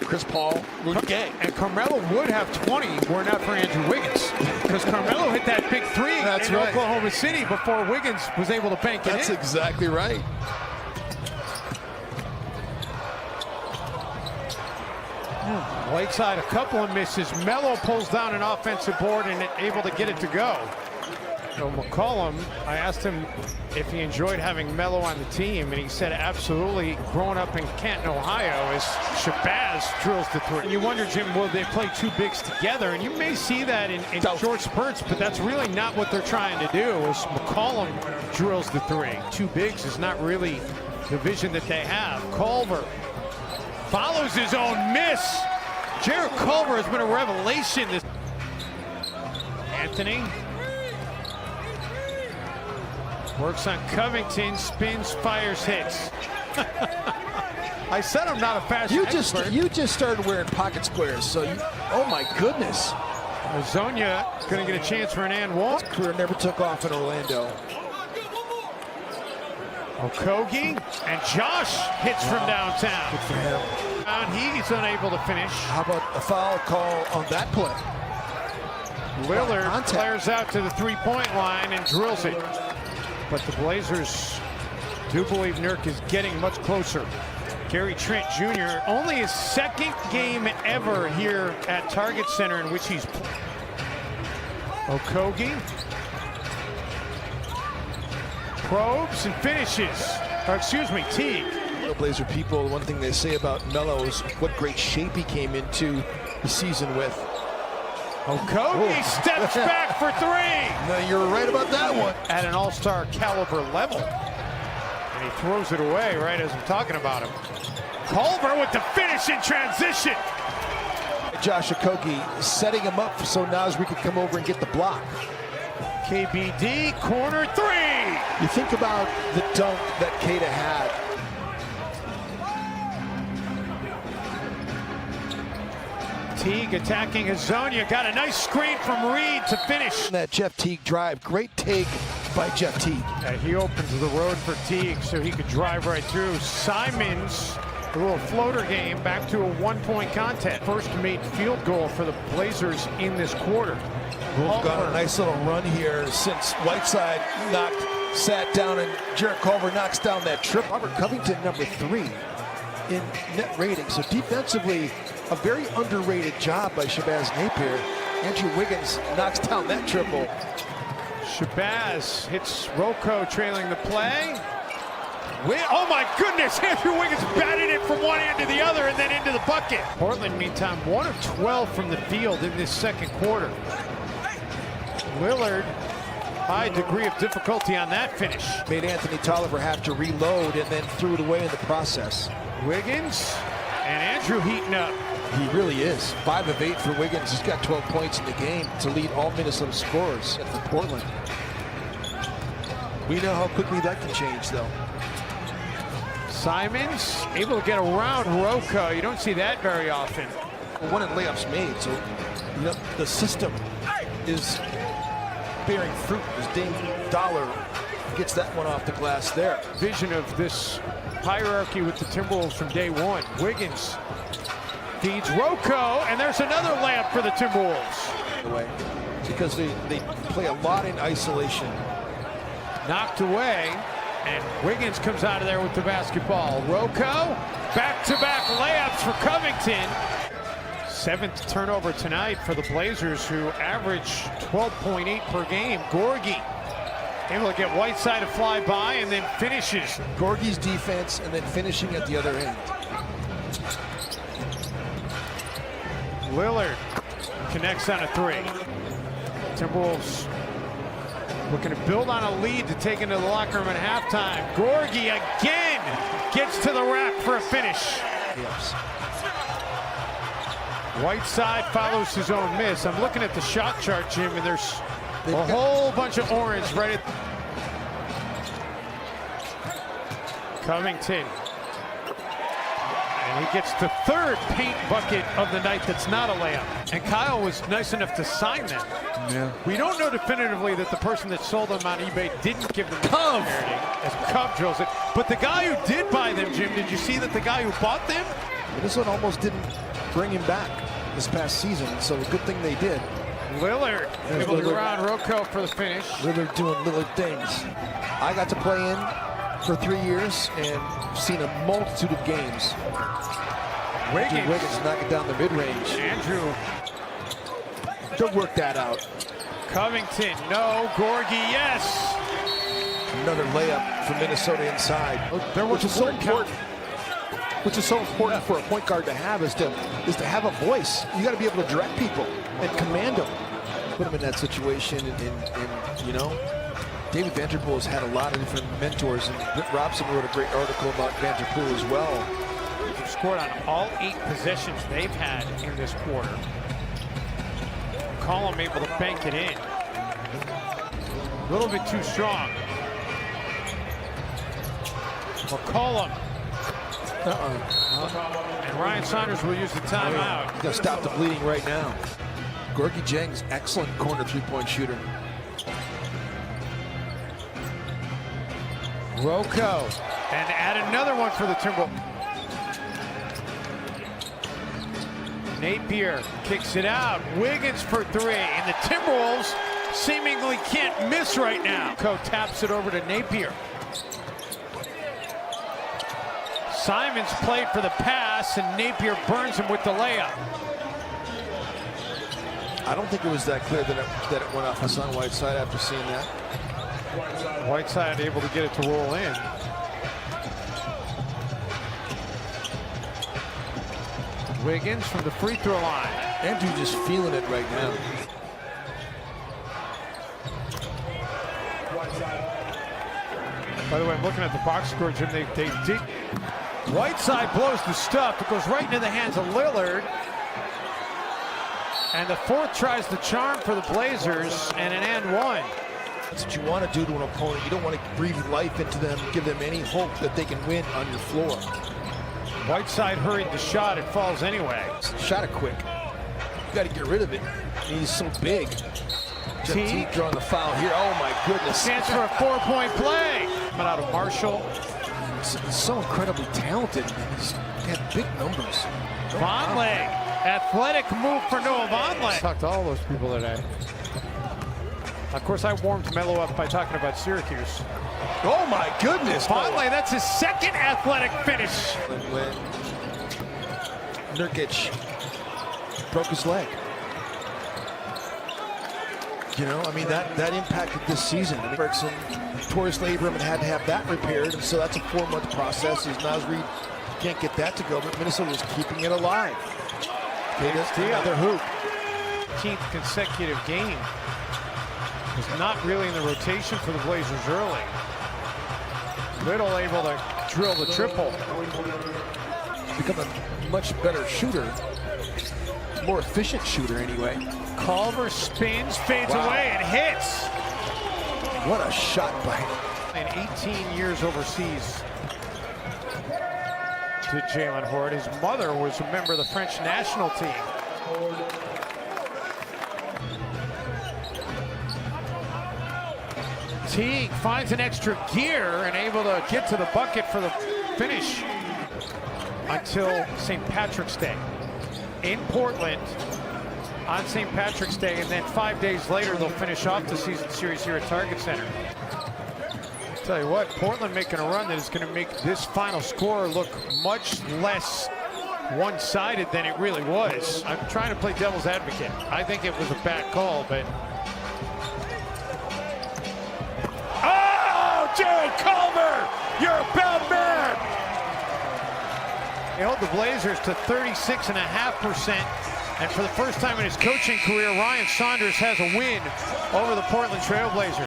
Chris Paul, Rudy Gay. And Carmelo would have 20 were not for Andrew Wiggins. Because Carmelo hit that big three in Oklahoma City before Wiggins was able to bank it in. That's exactly right. Whiteside, a couple of misses. Melo pulls down an offensive board and able to get it to go. So McCollum, I asked him if he enjoyed having Melo on the team, and he said absolutely. Growing up in Canton, Ohio, as Shabazz drills the three. And you wonder, Jim, will they play two bigs together? And you may see that in short spurts, but that's really not what they're trying to do. As McCollum drills the three. Two bigs is not really the vision that they have. Culver follows his own miss. Jarrett Culver has been a revelation. Anthony works on Covington, spins, fires, hits. I said I'm not a fashion expert. You just started wearing pocket squares, so oh my goodness. Zonia going to get a chance for an and one. His career never took off in Orlando. Okogie and Josh hits from downtown. Good for him. He's unable to finish. How about a foul call on that play? Lillard flares out to the three-point line and drills it. But the Blazers do believe Nurk is getting much closer. Gary Trent Jr., only his second game ever here at Target Center in which he's Okogie probes and finishes. Or excuse me, Teague. Blazer people, one thing they say about Melo is what great shape he came into the season with. Okogie steps back for three. No, you're right about that one. At an all-star caliber level. And he throws it away right as I'm talking about him. Culver with the finish in transition. Josh Okogie setting him up so Nasri could come over and get the block. KBD, corner three. You think about the dunk that Kata had. Teague attacking Hazonia, got a nice screen from Reed to finish. That Jeff Teague drive, great take by Jeff Teague. He opens the road for Teague so he could drive right through. Simons, a little floater game, back to a one-point contest. First made field goal for the Blazers in this quarter. Wolf got a nice little run here since Whiteside sat down and Jarrett Culver knocks down that trip. Robert Covington, number 3 in net rating. So defensively, a very underrated job by Shabazz Napier. Andrew Wiggins knocks down that triple. Shabazz hits Rocco trailing the play. Oh my goodness, Andrew Wiggins batted it from one end to the other and then into the bucket. Portland, meantime, 1 of 12 from the field in this second quarter. Lillard, high degree of difficulty on that finish. Made Anthony Tolliver have to reload and then threw it away in the process. Wiggins and Andrew heating up. He really is. 5 of 8 for Wiggins. He's got 12 points in the game to lead all Minnesota scorers for Portland. We know how quickly that can change, though. Simons able to get around Rocco. You don't see that very often. One in layups made, so the system is bearing fruit as Dame Dollar gets that one off the glass there. Vision of this hierarchy with the Timberwolves from day one. Wiggins feeds Rocco, and there's another layup for the Timberwolves. Because they play a lot in isolation. Knocked away, and Wiggins comes out of there with the basketball. Rocco, back-to-back layups for Covington. 7th turnover tonight for the Blazers, who average 12.8 per game. Gorgie able to get Whiteside to fly by and then finishes. Gorgie's defense and then finishing at the other end. Lillard connects on a three. Timberwolves looking to build on a lead to take into the locker room at halftime. Gorgie again gets to the rack for a finish. Yes. Whiteside follows his own miss. I'm looking at the shot chart, Jim, and there's a whole bunch of orange right at Covington. And he gets the 3rd paint bucket of the night that's not a layup. And Kyle was nice enough to sign them. Yeah. We don't know definitively that the person that sold them on eBay didn't give them Cove as Cove drills it. But the guy who did buy them, Jim, did you see that the guy who bought them Minnesota almost didn't bring him back this past season, so a good thing they did. Lillard able to go around Rocco for the finish. Lillard doing Lillard things. I got to play in for 3 years and seen a multitude of games. Wiggins knocking down the mid-range. Andrew. They'll work that out. Covington, no. Gorgie, yes. Another layup for Minnesota inside. Which is so important. Which is so important for a point guard to have is to have a voice. You got to be able to direct people and command them. Put them in that situation, and you know, David Vanderpool has had a lot of different mentors, and Britt Robson wrote a great article about Vanderpool as well. They've scored on all 8 possessions they've had in this quarter. McCollum able to bank it in. A little bit too strong. McCollum. And Ryan Saunders will use the timeout. He's got to stop the bleeding right now. Gorgie Jang's excellent corner three-point shooter. Rocco. And add another one for the Timberwolves. Napier kicks it out. Wiggins for 3. And the Timberwolves seemingly can't miss right now. Rocco taps it over to Napier. Simons played for the pass, and Napier burns him with the layup. I don't think it was that clear that it went off Hassan Whiteside after seeing that. Whiteside able to get it to roll in. Wiggins from the free throw line. Andrew just feeling it right now. By the way, I'm looking at the box score, Jim. They did. Whiteside blows the stuff. It goes right into the hands of Lillard. And the fourth tries the charm for the Blazers, and an and one. That's what you want to do to an opponent. You don't want to breathe life into them, give them any hope that they can win on your floor. Whiteside hurried the shot. It falls anyway. Shot it quick. You got to get rid of it. He's so big. Teague drawing the foul here. Oh my goodness. Chance for a 4-point play. Coming out of Marshall. He's so incredibly talented. He's got big numbers. Vonleh. Athletic move for Noah Vonleh. Talked to all those people today. Of course, I warmed Melo up by talking about Syracuse. Oh my goodness. Vonleh, that's his second athletic finish. When Nurkic broke his leg. You know, I mean, that impacted this season. I mean, Bergson tore his labrum and had to have that repaired, and so that's a 4-month process. As Naz Reid can't get that to go, but Minnesota is keeping it alive. Another hoop. 15th consecutive game. Was not really in the rotation for the Blazers early. Little able to drill the triple. Become a much better shooter. More efficient shooter anyway. Culver spins, fades away, and hits. What a shot by him. In 18 years overseas to Jalen Horde. His mother was a member of the French national team. Teague finds an extra gear and able to get to the bucket for the finish until St. Patrick's Day in Portland on St. Patrick's Day, and then 5 days later they'll finish off the season series here at Target Center. Tell you what, Portland making a run that is going to make this final score look much less one-sided than it really was. I'm trying to play devil's advocate. I think it was a bad call, but Jared Culver, you're a bad man. They hold the Blazers to 36.5%. And for the first time in his coaching career, Ryan Saunders has a win over the Portland Trail Blazers.